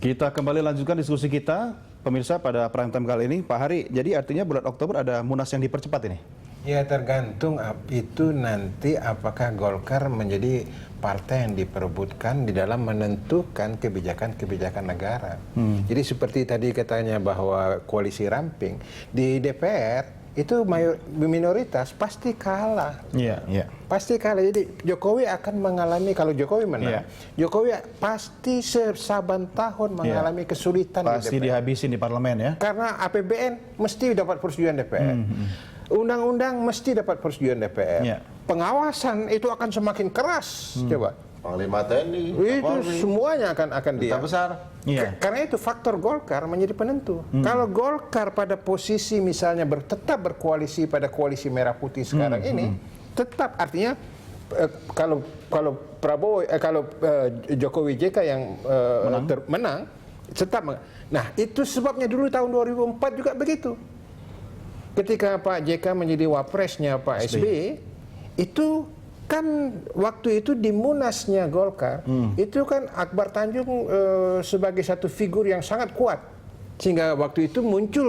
Kita kembali lanjutkan diskusi kita, pemirsa, pada prime time kali ini. Pak Hari, jadi artinya bulan Oktober ada Munas yang dipercepat ini? Ya, tergantung itu nanti apakah Golkar menjadi partai yang diperebutkan di dalam menentukan kebijakan-kebijakan negara. Jadi seperti tadi katanya bahwa koalisi ramping, di DPR itu minoritas pasti kalah. Iya. Pasti kalah. Jadi Jokowi akan mengalami, kalau Jokowi menang, Jokowi pasti sesaban tahun mengalami kesulitan pasti di DPR. dihabisin di parlemen ya. Karena APBN mesti dapat persetujuan DPR. Undang-undang mesti dapat persetujuan DPR. Pengawasan itu akan semakin keras. Coba. Panglima TNI, Itu semuanya akan dia. besar. Karena itu faktor Golkar menjadi penentu. Kalau Golkar pada posisi misalnya tetap berkoalisi pada koalisi merah putih sekarang ini, tetap artinya kalau Prabowo Jokowi JK yang menang, tetap. Nah, itu sebabnya dulu tahun 2004 juga begitu. Ketika Pak JK menjadi wapresnya Pak SBY, itu kan waktu itu di Munasnya Golkar, itu kan Akbar Tanjung sebagai satu figur yang sangat kuat. Sehingga waktu itu muncul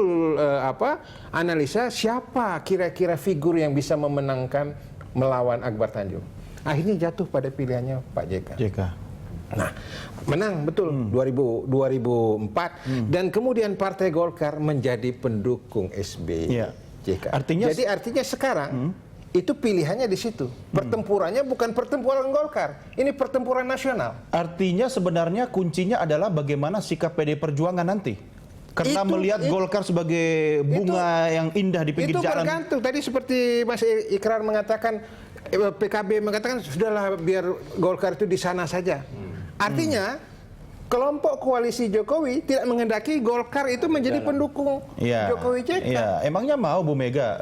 analisa siapa kira-kira figur yang bisa memenangkan melawan Akbar Tanjung. Akhirnya jatuh pada pilihannya Pak JK. Nah, menang betul 2004 dan kemudian Partai Golkar menjadi pendukung SBY JK. Artinya sekarang itu pilihannya di situ. Pertempurannya bukan pertempuran Golkar, ini pertempuran nasional. Artinya sebenarnya kuncinya adalah bagaimana sikap PD Perjuangan nanti. Karena melihat Golkar sebagai bunga yang indah di pinggir jalan. Itu bergantung. Tadi seperti Mas Ikrar mengatakan, PKB mengatakan sudahlah biar Golkar itu di sana saja. Artinya kelompok koalisi Jokowi tidak menghendaki Golkar itu menjadi pendukung Jokowi JK. Emangnya mau Bu Mega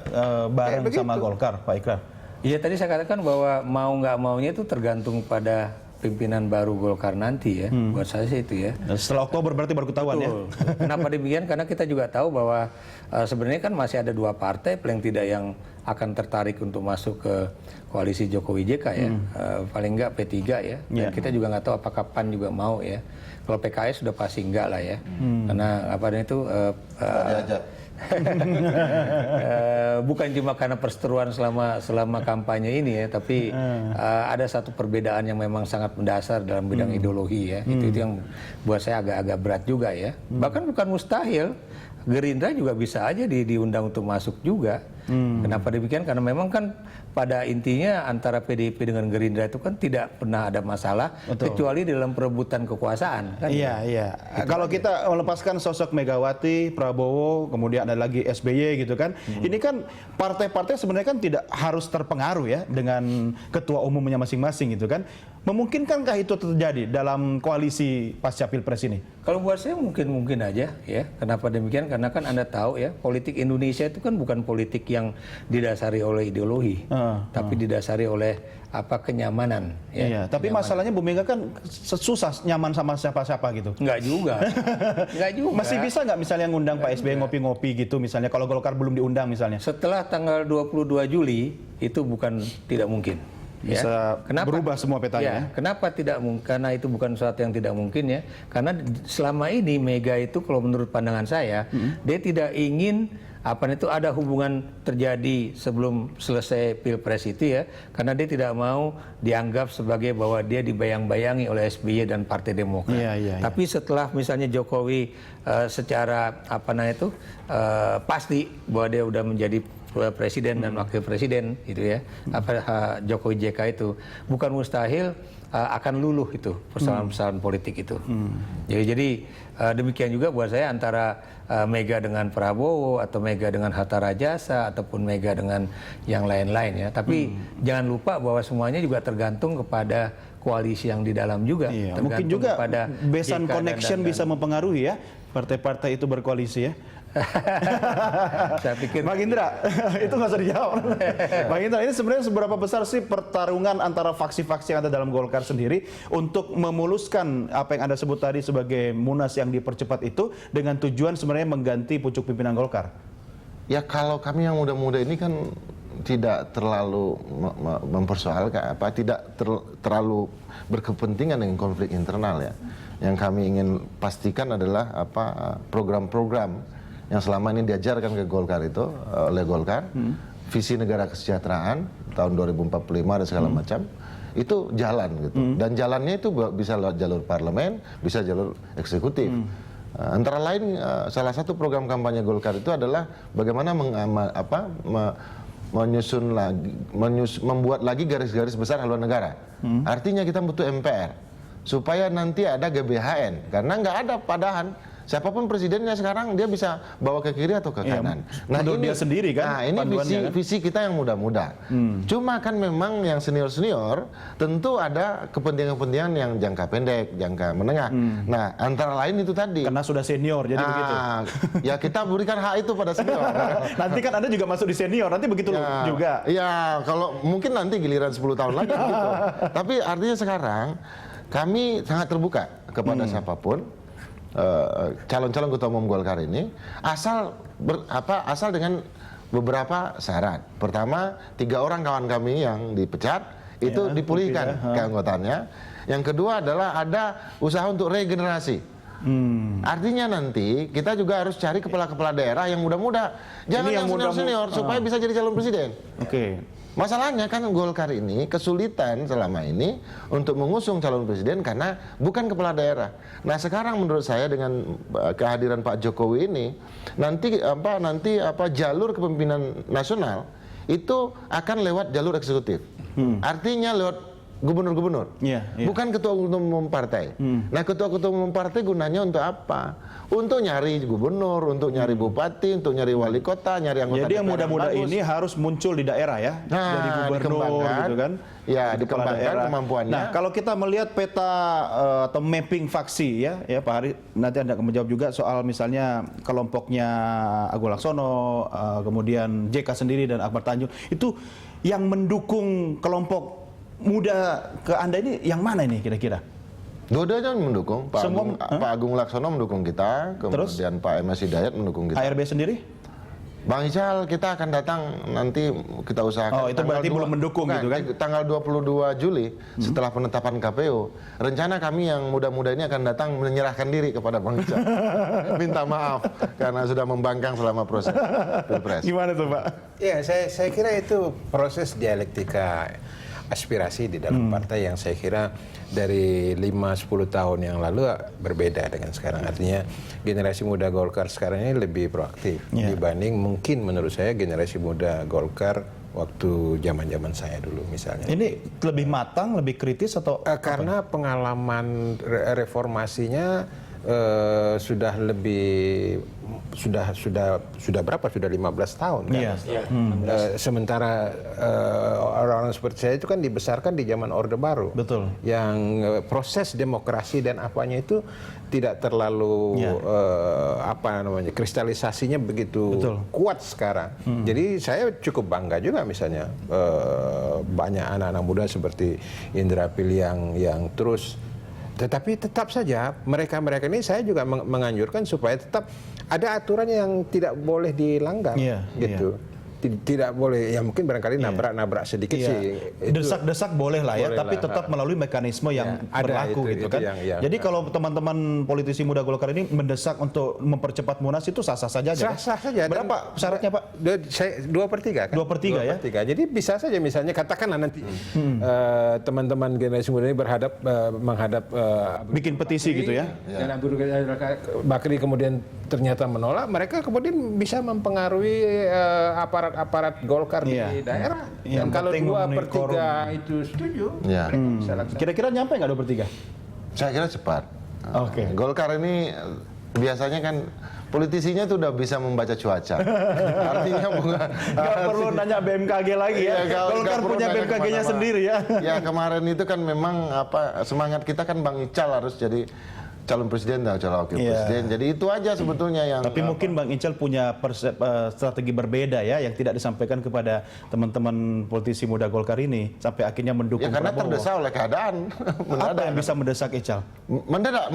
bareng sama Golkar, Pak Ikrar? Iya, tadi saya katakan bahwa mau nggak maunya itu tergantung pada pimpinan baru Golkar nanti ya. Buat saya sih itu ya. Dan setelah Oktober berarti baru ketahuan ya. Kenapa demikian? Karena kita juga tahu bahwa sebenarnya kan masih ada dua partai paling tidak yang akan tertarik untuk masuk ke koalisi Jokowi JK ya. Paling nggak P3 ya. Dan kita juga nggak tahu apakah PAN juga mau ya. Kalau PKS sudah pasti enggak lah ya. Karena itu bukan cuma karena perseteruan selama kampanye ini ya, tapi ada satu perbedaan yang memang sangat mendasar dalam bidang ideologi ya. Itu yang buat saya agak-agak berat juga ya. Bahkan bukan mustahil, Gerindra juga bisa aja diundang untuk masuk juga. Kenapa demikian? Karena memang kan pada intinya antara PDIP dengan Gerindra itu kan tidak pernah ada masalah. Kecuali dalam perebutan kekuasaan kan. Iya. Kalau kita melepaskan sosok Megawati, Prabowo, kemudian ada lagi SBY gitu kan. Ini kan partai-partai sebenarnya kan tidak harus terpengaruh ya dengan ketua umumnya masing-masing gitu kan. Memungkinkankah itu terjadi dalam koalisi pasca Pilpres ini? Kalau buat saya mungkin aja ya. Kenapa demikian? Karena kan Anda tahu ya, politik Indonesia itu kan bukan politik yang didasari oleh ideologi, tapi didasari oleh kenyamanan. Ya. Iya, tapi masalahnya Bu Mega kan susah nyaman sama siapa-siapa gitu. Enggak juga. Masih bisa nggak misalnya ngundang Pak SBY ngopi-ngopi gitu misalnya kalau Golkar belum diundang misalnya? Setelah tanggal 22 Juli itu bukan tidak mungkin. Bisa berubah semua petanya. Ya, kenapa tidak mungkin? Karena itu bukan sesuatu yang tidak mungkin ya. Karena selama ini Mega itu kalau menurut pandangan saya, dia tidak ingin ada hubungan terjadi sebelum selesai Pilpres itu ya. Karena dia tidak mau dianggap sebagai bahwa dia dibayang-bayangi oleh SBY dan Partai Demokrat. Tapi setelah misalnya Jokowi secara pasti bahwa dia udah menjadi presiden dan wakil presiden itu ya, Jokowi JK itu bukan mustahil akan luluh itu persoalan-persoalan politik itu. Jadi demikian juga buat saya antara Mega dengan Prabowo atau Mega dengan Hatta Rajasa ataupun Mega dengan yang lain-lain ya. Tapi jangan lupa bahwa semuanya juga tergantung kepada koalisi yang di dalam juga. Mungkin juga kepada besan connection bisa mempengaruhi ya partai-partai itu berkoalisi ya. Saya pikir Bang Indra, itu nggak usah dijawab. Bang Indra, ini sebenarnya seberapa besar sih pertarungan antara faksi-faksi yang ada dalam Golkar sendiri untuk memuluskan apa yang Anda sebut tadi sebagai Munas yang dipercepat itu dengan tujuan sebenarnya mengganti pucuk pimpinan Golkar? Ya kalau kami yang muda-muda ini kan tidak terlalu mempersoalkan tidak terlalu berkepentingan dengan konflik internal ya. Yang kami ingin pastikan adalah program-program yang selama ini diajarkan ke Golkar itu oleh Golkar, visi negara kesejahteraan tahun 2045 dan segala macam itu jalan gitu. Dan jalannya itu bisa lewat jalur parlemen, bisa jalur eksekutif. Antara lain salah satu program kampanye Golkar itu adalah bagaimana membuat lagi garis-garis besar haluan negara. Artinya kita butuh MPR supaya nanti ada GBHN karena nggak ada padahan. Siapapun presidennya sekarang dia bisa bawa ke kiri atau ke kanan. Nah, ini dia sendiri kan. Nah, ini visi kita yang muda-muda. Cuma kan memang yang senior-senior tentu ada kepentingan-kepentingan yang jangka pendek, jangka menengah. Nah, antara lain itu tadi. Karena sudah senior, jadi begitu. Ya kita berikan hak itu pada senior. Nanti kan Anda juga masuk di senior, nanti begitu juga. Ya, kalau mungkin nanti giliran 10 tahun lagi gitu. Tapi artinya sekarang kami sangat terbuka kepada siapapun. Calon-calon ketua umum Golkar ini asal dengan beberapa syarat. Pertama, 3 orang kawan kami yang dipecat itu dipulihkan keanggotaannya. Yang kedua adalah ada usaha untuk regenerasi. Artinya nanti kita juga harus cari kepala-kepala daerah yang muda-muda, jangan yang senior-senior supaya bisa jadi calon presiden. Oke. Masalahnya kan Golkar ini kesulitan selama ini untuk mengusung calon presiden karena bukan kepala daerah. Nah sekarang menurut saya dengan kehadiran Pak Jokowi ini nanti jalur kepemimpinan nasional itu akan lewat jalur eksekutif. Artinya lewat gubernur-gubernur, bukan ketua-ketua umum partai. Nah ketua-ketua umum partai gunanya untuk apa? Untuk nyari gubernur, untuk nyari bupati, untuk nyari wali kota, nyari anggota. Jadi yang muda-muda ini harus muncul di daerah ya, jadi gubernur gitu kan? Ya, dikembangkan kemampuannya. Nah, kalau kita melihat peta atau mapping faksi ya Pak Hari, nanti Anda akan menjawab juga soal misalnya kelompoknya Agung Laksono, kemudian JK sendiri dan Akbar Tanjung, itu yang mendukung kelompok muda ke Anda ini yang mana ini kira-kira? Dua-duanya mendukung. Pak Agung Laksono mendukung kita, kemudian Pak MS Hidayat mendukung kita. ARB sendiri? Bang Ical, kita akan datang nanti kita usahakan. Oh, itu berarti belum mendukung gitu kan? Tanggal 22 Juli setelah penetapan KPU, rencana kami yang muda-muda ini akan datang menyerahkan diri kepada Bang Ical. Minta maaf karena sudah membangkang selama proses Pilpres. Gimana tuh Pak? Ya, saya kira itu proses dialektika aspirasi di dalam partai yang saya kira dari 5-10 tahun yang lalu berbeda dengan sekarang. Artinya generasi muda Golkar sekarang ini lebih proaktif dibanding mungkin menurut saya generasi muda Golkar waktu zaman-zaman saya dulu misalnya. Ini lebih matang, lebih kritis atau karena pengalaman reformasinya sudah lebih sudah berapa? Sudah 15 tahun kan? Sementara orang-orang seperti saya itu kan dibesarkan di zaman Orde Baru. Betul. Yang proses demokrasi dan apanya itu tidak terlalu kristalisasinya begitu kuat sekarang. Jadi saya cukup bangga juga misalnya banyak anak-anak muda seperti Indra Piliang yang terus. Tetapi tetap saja mereka-mereka ini saya juga menganjurkan supaya tetap ada aturan yang tidak boleh dilanggar, gitu. Tidak boleh, ya mungkin barangkali nabrak-nabrak sedikit sih. Desak-desak boleh lah ya, tapi tetap melalui mekanisme yang berlaku gitu kan. Jadi kalau teman-teman politisi muda Golkar ini mendesak untuk mempercepat Munas itu sah-sah saja. Sah-sah saja. Berapa syaratnya Pak? 2/3 kan? 2/3 ya? 2/3. Jadi bisa saja misalnya katakanlah nanti teman-teman generasi muda ini menghadap bikin petisi gitu ya. Dan Abu Bakri kemudian ternyata menolak, mereka kemudian bisa mempengaruhi aparat Golkar di daerah. Dan kalau 2/3 itu setuju, mereka bisa laksanakan. Kira-kira nyampe nggak 2/3? Saya kira cepat. Oke. Golkar ini biasanya kan politisinya tuh udah bisa membaca cuaca. Artinya bukan. Nggak perlu nanya BMKG lagi ya. Golkar punya BMKG-nya sendiri ya. Ya kemarin itu kan memang semangat kita kan Bang Ical harus jadi calon presiden dan calon wakil presiden. Jadi itu aja sebetulnya yang. Tapi mungkin Bang Ical punya strategi berbeda ya yang tidak disampaikan kepada teman-teman politisi muda Golkar ini sampai akhirnya mendukung Prabowo. Ya karena Prabowo. terdesak oleh keadaan. Apa yang bisa mendesak Ical?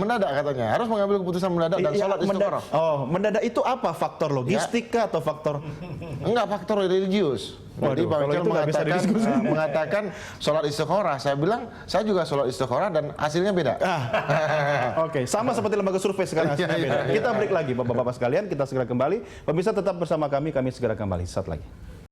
Mendadak katanya. Harus mengambil keputusan mendadak dan sholat istiqoroh. Mendadak itu apa? Faktor logistik kah atau faktor? Enggak, faktor religius. Jadi Pak kalau Michael itu nggak bisa didiskusikan. mengatakan sholat istikharah. Saya bilang saya juga sholat istikharah dan hasilnya beda. Oke, sama seperti lembaga survei sekarang hasilnya beda. Kita break lagi Bapak-bapak sekalian, kita segera kembali. Pemirsa tetap bersama kami segera kembali saat lagi.